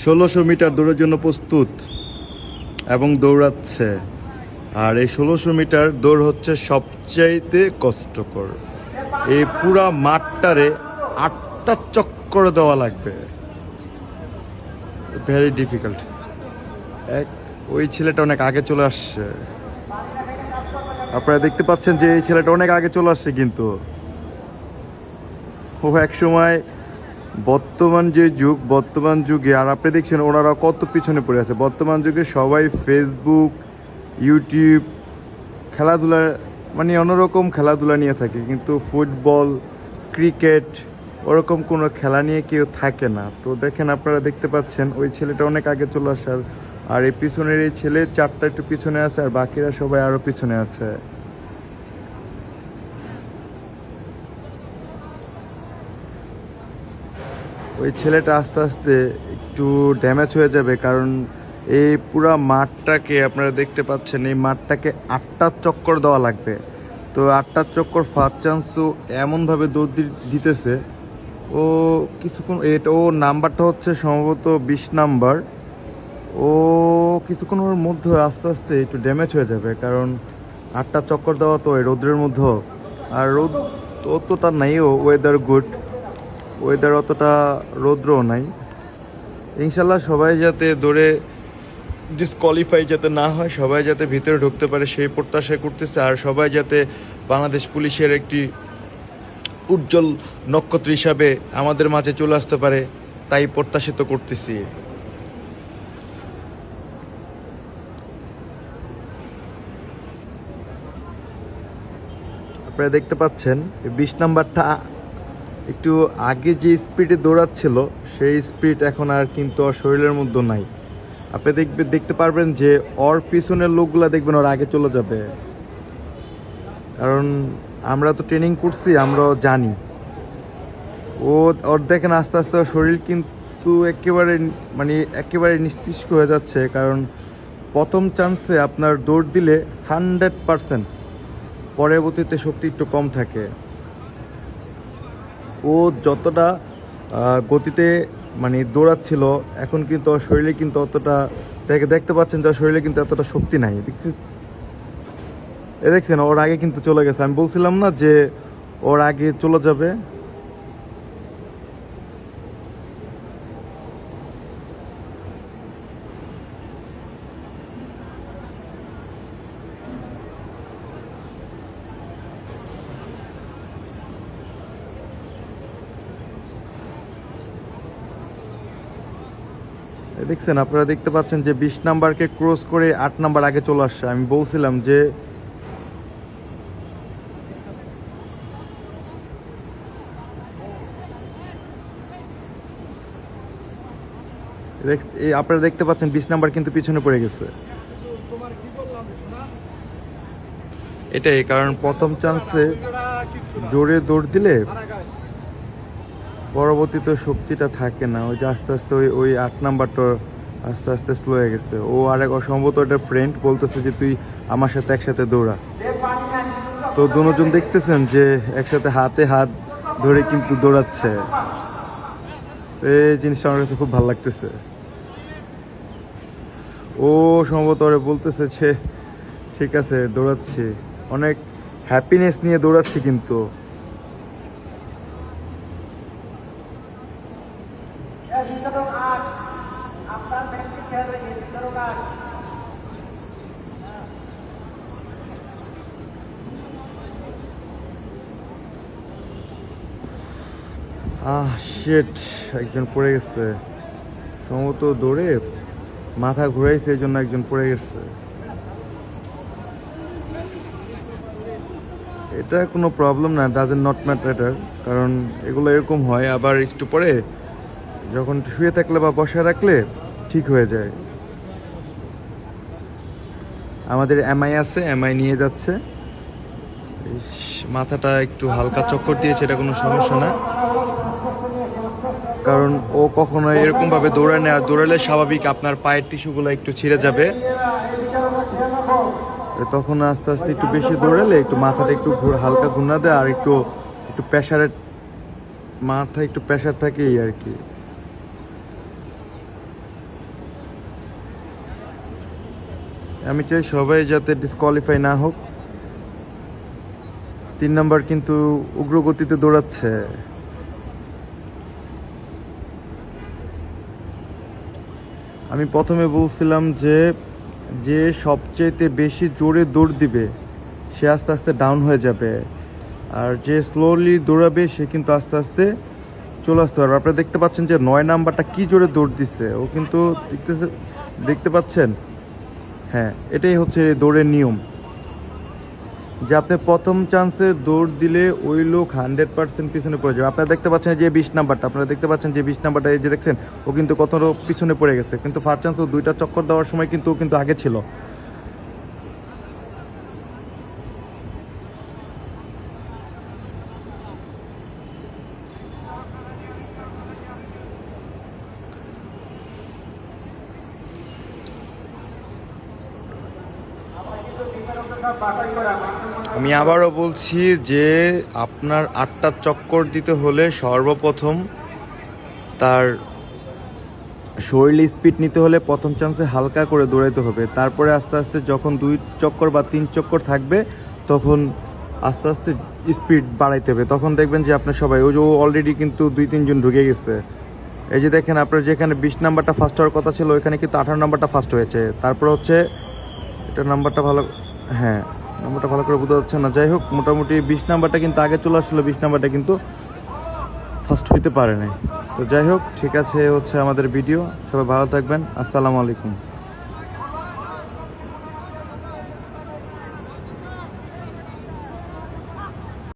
1600 metre দৌড়ের জন্য প্রস্তুত এবং দৌড়াচ্ছে। আর এই 1600 মিটার দৌড় হচ্ছে সবচাইতে কষ্টকর। এই পুরা মাঠটারে 8টা চক্কর দেওয়া লাগবে, ভেরি ডিফিকাল্ট। ওই ছেলেটা অনেক আগে চলে আসছে, আপনারা দেখতে পাচ্ছেন যে এই ছেলেটা অনেক আগে চলে আসছে, কিন্তু ও এক সময় বর্তমান যে যুগ, বর্তমান যুগে আর আপনি দেখছেন ওনারা কত পিছনে পড়ে আছে। বর্তমান যুগে সবাই ফেসবুক, ইউটিউব, খেলাধুলা মানে অন্যরকম খেলাধুলা নিয়ে থাকে, কিন্তু ফুটবল, ক্রিকেট ওরকম কোনো খেলা নিয়ে কেউ থাকে না। তো দেখেন, আপনারা দেখতে পাচ্ছেন ওই ছেলেটা অনেক আগে চলে আসার, আর এই পিছনের এই ছেলে 4টা একটু পিছনে আছে, আর বাকিরা সবাই আরো পিছনে আছে। ওই ছেলেটা আস্তে আস্তে একটু ড্যামেজ হয়ে যাবে, কারণ এই পুরা মাঠটাকে আপনারা দেখতে পাচ্ছেন, এই মাঠটাকে 8টা চক্কর দেওয়া লাগবে। তো 8টা চক্কর ফার্স্ট চান্সও এমনভাবে দৌড় দিতেছে ও কিছুক্ষণ, এটা ও নাম্বারটা হচ্ছে সম্ভবত 20 নাম্বার। ও কিছুক্ষণের মধ্যে আস্তে আস্তে একটু ড্যামেজ হয়ে যাবে, কারণ 8টা চক্কর দেওয়া তো এই রোদ্রের মধ্যে, আর রোদ অতটা নাই, ও ওয়েদার গুড, ওয়েদার অতটা রৌদ্রও নাই। ইনশাল্লাহ সবাই যাতে দৌড়ে ডিসকোয়ালিফাই যাতে না হয়, সবাই যাতে ভিতরে ঢুকতে পারে সেই প্রত্যাশা করতেছে, আর সবাই যাতে বাংলাদেশ পুলিশের একটি উজ্জ্বল নক্ষত্র হিসাবে আমাদের মাঝে চলে আসতে পারে তাই প্রত্যাশিত করতেছি। আপনারা দেখতে পাচ্ছেন 20 নাম্বারটা একটু আগে যে স্পিডে দৌড়াচ্ছিল সেই স্পিড এখন আর কিন্তু ওর শরীরের মধ্যে নাই। আপনি দেখতে পারবেন যে ওর পিছনের লোকগুলা দেখবেন ওর আগে চলে যাবে, কারণ আমরা তো ট্রেনিং করছি, আমরাও জানি। ওর দেখেন আস্তে আস্তে ওর শরীর কিন্তু একেবারে নিস্তেজ হয়ে যাচ্ছে, কারণ প্রথম চান্সে আপনার দৌড় দিলে 100%, পরবর্তীতে শক্তি একটু কম থাকে। ও যতটা গতিতে দৌড়াচ্ছিল, এখন কিন্তু ওর শরীরে কিন্তু অতটা, দেখতে পাচ্ছেন যে শরীরে কিন্তু এতটা শক্তি নাই। দেখছেন ওর আগে কিন্তু চলে গেছে, আমি বলছিলাম না যে ওর আগে চলে যাবে। দেখছেন, আপনারা দেখতে পাচ্ছেন যে 20 নাম্বারকে ক্রস করে 8 নাম্বার আগে চলে আসছে। আমি বলছিলাম যে আপনারা দেখতে পাচ্ছেন 20 নাম্বার কিন্তু পিছনে পড়ে গেছে। এটাই কারণ প্রথম চান্সে জোরে দৌড় দিলে পরবর্তীতে শক্তিটা থাকে না, ওই যে আস্তে আস্তে ওই 8 নাম্বারটা আস্তে আস্তে স্লো হয়ে গেছে। ও আরেক অসম্ভবত একটা ফ্রেন্ড বলতেছে যে তুই আমার সাথে একসাথে দৌড়া। তো দুজন দেখতেছেন যে একসাথে হাতে হাত ধরে কিন্তু দৌড়াচ্ছে, এই জিনিসটা আমার কাছে খুব ভালো লাগতেছে। ও সম্ভবত ওরা বলতেছে যে ঠিক আছে দৌড়াচ্ছি, অনেক হ্যাপিনেস নিয়ে দৌড়াচ্ছি। কিন্তু শিট, একজন পড়ে গেছে সম্ভবত, দৌড়ে মাথা ঘুরাইছে, এই জন্য একজন পড়ে গেছে। এটা কোনো প্রবলেম না, ডাজেন্ট নট ম্যাটার, কারণ এগুলো এরকম হয়। আবার একটু পরে যখন শুয়ে থাকলে বা বসে রাখলে ঠিক হয়ে যায়। আমাদের এমআই আছে, এমআই নিয়ে যাচ্ছে। মাথাটা একটু হালকা চক্কর দিয়েছে, এটা কোনো সমস্যা না, কারণ ও কখনো এরকম ভাবে দৌড়ায় না। আর দৌড়ালে স্বাভাবিক আপনার পায়ের টিস্যুগুলো একটু ছিঁড়ে যাবে, তখন আস্তে আস্তে একটু বেশি দৌড়ালে একটু মাথাটা একটু হালকা ঘুরনা দেয়, আর একটু প্রেশারের মাথা একটু প্রেশার থাকে এই আর কি। আমি চাই সবাই যাতে ডিসকোয়ালিফাই না হোক। 3 নাম্বার কিন্তু উগ্র গতিতে দৌড়াচ্ছে। আমি প্রথমে বলছিলাম যে যে সবচেয়ে বেশি জোরে দৌড় দিবে সে আস্তে আস্তে ডাউন হয়ে যাবে, আর যে স্লোলি দৌড়াবে সে কিন্তু আস্তে আস্তে চলে আসতে পারবে। আপনারা দেখতে পাচ্ছেন যে 9 নাম্বারটা কি জোরে দৌড় দিচ্ছে, ও কিন্তু দেখতে পাচ্ছেন। হ্যাঁ, এটাই হচ্ছে দৌড়ের নিয়ম, যে আপনি প্রথম চান্সে দৌড় দিলে ওই লোক 100% পিছনে পড়ে যাবে। আপনারা দেখতে পাচ্ছেন যে 20 নাম্বারটা, আপনারা দেখতে পাচ্ছেন যে 20 নাম্বারটা, এই যে দেখছেন ও কিন্তু কত পিছনে পড়ে গেছে, কিন্তু ফার্স্ট চান্স ও 2টা চক্কর দেওয়ার সময় কিন্তু ও কিন্তু আগে ছিল। আমি আবারও বলছি যে আপনার 8টা চক্কর দিতে হলে সর্বপ্রথম তার শরীরে স্পিড নিতে হলে প্রথম চান্সে হালকা করে দৌড়াইতে হবে, তারপরে আস্তে আস্তে যখন 2 চক্কর বা 3 চক্কর থাকবে তখন আস্তে আস্তে স্পিড বাড়াইতে হবে। তখন দেখবেন যে আপনার সবাই, ওই যে অলরেডি কিন্তু 2-3 জন ঢুকে গেছে। এই যে দেখেন আপনার যেখানে 20 নাম্বারটা ফার্স্ট হওয়ার কথা ছিল ওইখানে কিন্তু 18 নাম্বারটা ফার্স্ট হয়েছে। তারপর হচ্ছে এটা নাম্বারটা ভালো, হ্যাঁ নাম্বারটা ভালো করে বোঝা যাচ্ছে না, যাই হোক মোটামুটি 20 নাম্বারটা কিন্তু আগে চলে আসলো, 20 নাম্বারটা কিন্তু ফার্স্ট হইতে পারে নাই। তো যাই হোক, ঠিক আছে, হচ্ছে আমাদের ভিডিও। সবাই ভালো থাকবেন। আসসালামু আলাইকুম।